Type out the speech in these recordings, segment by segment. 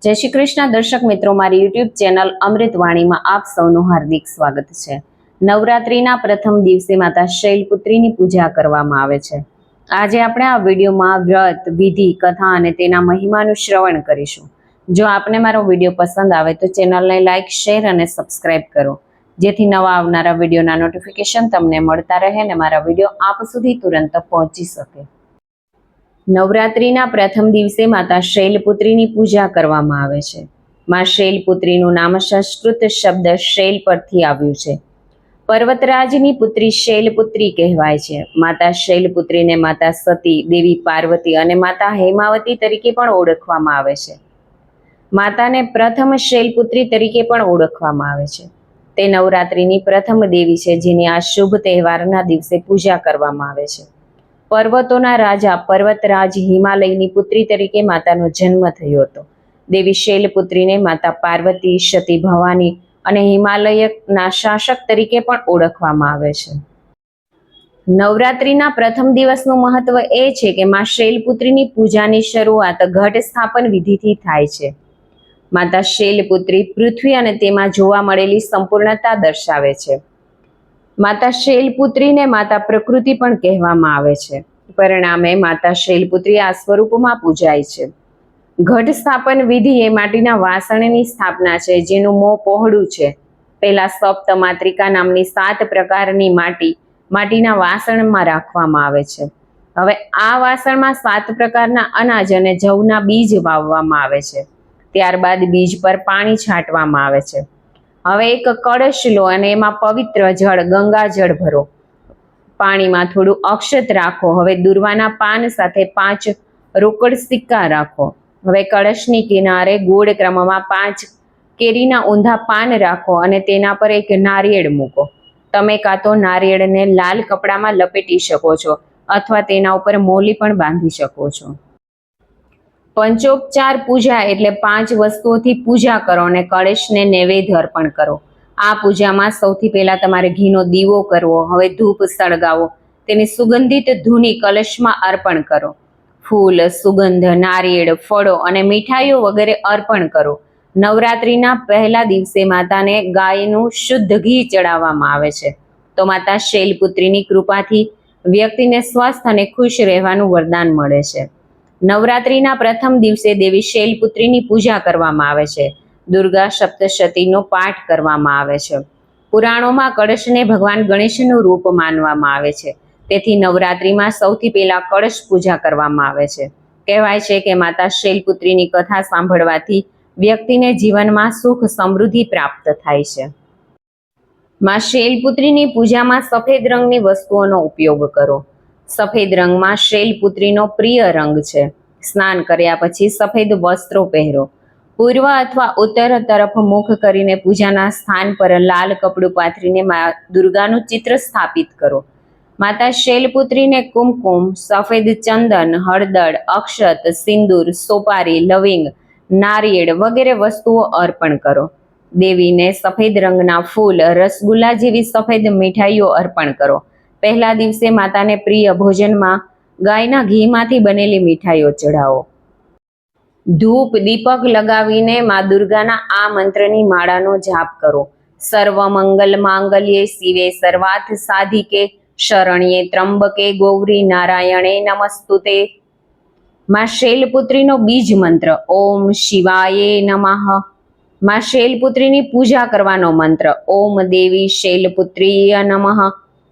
જય શ્રી કૃષ્ણ દર્શક મિત્રો, મારી યુટ્યુબ ચેનલ અમૃતવાણીમાં આપ સૌનું હાર્દિક સ્વાગત છે। નવરાત્રિના પ્રથમ દિવસે માતા શૈલપુત્રીની પૂજા કરવામાં આવે છે। આજે આપણે આ વિડીયોમાં વ્રત, વિધિ, કથા અને તેના મહિમાનું શ્રવણ કરીશું। જો આપને મારો વિડીયો પસંદ આવે તો ચેનલને લાઇક, શેર અને સબસ્ક્રાઇબ કરો, જેથી નવા આવનારા વિડીયોના નોટિફિકેશન તમને મળતા રહે અને મારા વિડીયો આપ સુધી તુરંત પહોંચી શકે। નવરાત્રિના પ્રથમ દિવસે માતા શૈલપુત્રીની પૂજા કરવામાં આવે છે। માં શૈલપુત્રીનું નામ સંસ્કૃત શબ્દ શૈલ પરથી આવ્યું છે। પર્વતરાજની પુત્રી શૈલપુત્રી કહેવાય છે। માતા શૈલપુત્રીને માતા સતી, દેવી પાર્વતી અને માતા હેમાવતી તરીકે પણ ઓળખવામાં આવે છે। માતાને પ્રથમ શૈલપુત્રી તરીકે પણ ઓળખવામાં આવે છે। તે નવરાત્રિની પ્રથમ દેવી છે, જેની આ શુભ તહેવારના દિવસે પૂજા કરવામાં આવે છે। પર્વતોના રાજા પર્વતરાજ હિમાલયની પુત્રી તરીકે માતાનો જન્મ થયો હતો। દેવી શૈલપુત્રીને માતા પાર્વતી, સતી ભવાની અને હિમાલયના શાસક તરીકે પણ ઓળખવામાં આવે છે। નવરાત્રિના પ્રથમ દિવસનું મહત્વ એ છે કે માં શૈલપુત્રીની પૂજાની શરૂઆત ઘટ સ્થાપન વિધિથી થાય છે। માતા શૈલપુત્રી પૃથ્વી અને તેમાં જોવા મળેલી સંપૂર્ણતા દર્શાવે છે। માતા શૈલપુત્રીને માતા પ્રકૃતિ પણ કહેવામાં આવે છે। પરિણામે માતા શૈલપુત્રી આ સ્વરૂપમાં પૂજાય છે। ઘટ સ્થાપન વિધિ એ માટીના વાસણની સ્થાપના છે, જેનું મોં પહોળું છે। પહેલા સપ્તમાત્રિકા નામની 7 પ્રકારની માટીના વાસણમાં રાખવામાં આવે છે। હવે આ વાસણમાં 7 પ્રકારના અનાજ અને જવના બીજ વાવવામાં આવે છે। ત્યારબાદ બીજ પર પાણી છાંટવામાં આવે છે। હવે એક કળશ લો અને એમાં પવિત્ર જળ, ગંગા જળ ભરો। પાણીમાં થોડું અક્ષત રાખો। હવે દુર્વાના પાન સાથે 5 રોકડ સિક્કા રાખો। હવે કળશની કિનારે ગોળ ક્રમમાં 5 કેરીના ઊંધા પાન રાખો અને તેના પર એક નારિયેળ મૂકો। તમે કાં તો નારિયેળને લાલ કપડામાં લપેટી શકો છો અથવા તેના ઉપર મોલી પણ બાંધી શકો છો। પંચોપચાર પૂજા એટલે 5 વસ્તુઓથી પૂજા કરો અને કળશને નૈવેદ્ય અર્પણ કરો। આ પૂજામાં સૌથી પહેલા તમારે ઘીનો દીવો કરવો। હવે ધૂપ સળગાવો, તેની સુગંધિત ધૂની કલશમાં અર્પણ કરો। ફૂલ, સુગંધ, નારિયેળ, ફળો અને મીઠાઈઓ વગેરે અર્પણ કરો। નવરાત્રિના પહેલા દિવસે માતાને ગાયનું શુદ્ધ ઘી ચડાવવામાં આવે છે। તો માતા શૈલપુત્રીની કૃપાથી વ્યક્તિને સ્વસ્થ અને ખુશ રહેવાનું વરદાન મળે છે। નવરાત્રિના પ્રથમ દિવસે દેવી શૈલપુત્રીની પૂજા કરવામાં આવે છે। દુર્ગા સપ્તશતીનો પાઠ કરવામાં આવે છે। પુરાણોમાં કળશને ભગવાન ગણેશનું રૂપ માનવામાં આવે છે, તેથી નવરાત્રિમાં સૌથી પહેલા કળશ પૂજા કરવામાં આવે છે। કહેવાય છે કે માતા શૈલપુત્રીની કથા સાંભળવાથી વ્યક્તિને જીવનમાં સુખ સમૃદ્ધિ પ્રાપ્ત થાય છે। માં શૈલપુત્રીની પૂજામાં સફેદ રંગની વસ્તુઓનો ઉપયોગ કરો। સફેદ રંગમાં શૈલપુત્રીનો પ્રિય રંગ છે। સ્નાન કર્યા પછી સફેદ વસ્ત્રો પહેરો। પૂર્વ અથવા ઉત્તર તરફ મુખ કરીને પૂજાના સ્થાન પર લાલ કપડું પાથરીને મા દુર્ગાનું ચિત્ર સ્થાપિત કરો। માતા શૈલપુત્રીને કુમકુમ, સફેદ ચંદન, હળદર, અક્ષત, સિંદૂર, સોપારી, લવિંગ, નારિયેળ વગેરે વસ્તુઓ અર્પણ કરો। દેવીને સફેદ રંગના ફૂલ, રસગુલ્લા જેવી સફેદ મીઠાઈઓ અર્પણ કરો। પહેલા દિવસે માતાને પ્રિય ભોજનમાં ગાયના ઘીમાંથી બનેલી મીઠાઈઓ ચઢાવો। ધૂપ દીપક લગાવીને મા દુર્ગાના આ મંત્રની માળાનો જાપ કરો। સર્વ મંગલ માંગલ્યે શિવે સર્વાર્થ સાધિકે શરણ્યે ત્રંબકે ગૌરી નારાયણે નમસ્તુતે। માં શૈલપુત્રીનો બીજ મંત્ર ઓમ શિવાય નમઃ। માં શૈલપુત્રીની પૂજા કરવાનો મંત્ર ઓમ દેવી શૈલપુત્રીય નમઃ।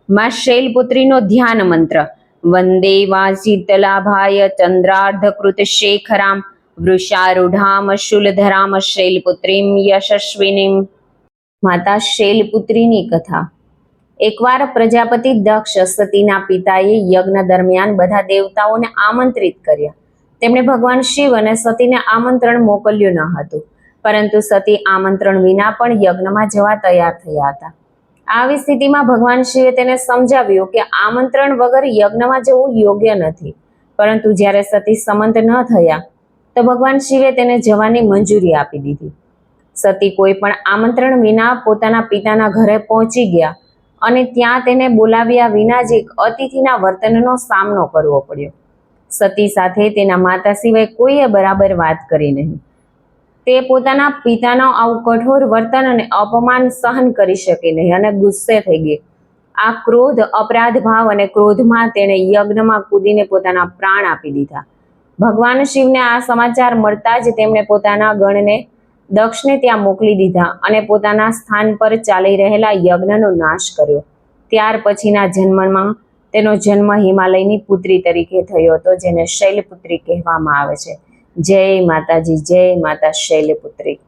માં શૈલપુત્રીનો ધ્યાન મંત્ર વંદે વાજિતલાભાય ચંદ્રાર્ધકૃત શેખરામ વૃષારૂઢામ શૂલધરામ શૈલપુત્રીમ યશસ્વિનીમ। માતા શૈલપુત્રીની કથા। એકવાર પ્રજાપતિ દક્ષ સતીના પિતાએ યજ્ઞ દરમિયાન બધા દેવતાઓને આમંત્રિત કર્યા। તેમણે ભગવાન શિવ અને સતીને આમંત્રણ મોકલ્યું ન હતું, પરંતુ સતી આમંત્રણ વિના પણ યજ્ઞમાં જવા તૈયાર થયા હતા। આવી સ્થિતિમાં ભગવાન શિવે તેને સમજાવ્યું કે આમંત્રણ વગર યજ્ઞમાં જવું યોગ્ય નથી, પરંતુ જ્યારે સતી સંમત ન થયા તો ભગવાન શિવે તેને જવાની મંજૂરી આપી દીધી। સતી કોઈ પણ આમંત્રણ વિના પોતાના પિતાના ઘરે પહોંચી ગયા અને ત્યાં તેને બોલાવ્યા વિના જ એક અતિથિના વર્તનનો સામનો કરવો પડ્યો। સતી સાથે તેના માતા સિવાય કોઈએ બરાબર વાત કરી નહીં। તે પોતાના પિતાનો આવું કઠોર વર્તન અને અપમાન સહન કરી શકી નહીં અને ગુસ્સે થઈ ગઈ. આ ક્રોધ, અપરાધ ભાવ અને ક્રોધમાં તેણે યજ્ઞમાં કૂદીને પોતાના પ્રાણ આપી દીધા. ભગવાન શિવને આ સમાચાર મળતા જ તેમણે પોતાના ગણને દક્ષને ત્યાં મોકલી દીધા અને પોતાના સ્થાન પર ચાલી રહેલા યજ્ઞનો નાશ કર્યો. ત્યાર પછીના જન્મમાં તેનો જન્મ હિમાલયની પુત્રી તરીકે થયો હતો, જેને શૈલપુત્રી કહેવામાં આવે છે. જય માતાજી, જય માતા શૈલપુત્રી.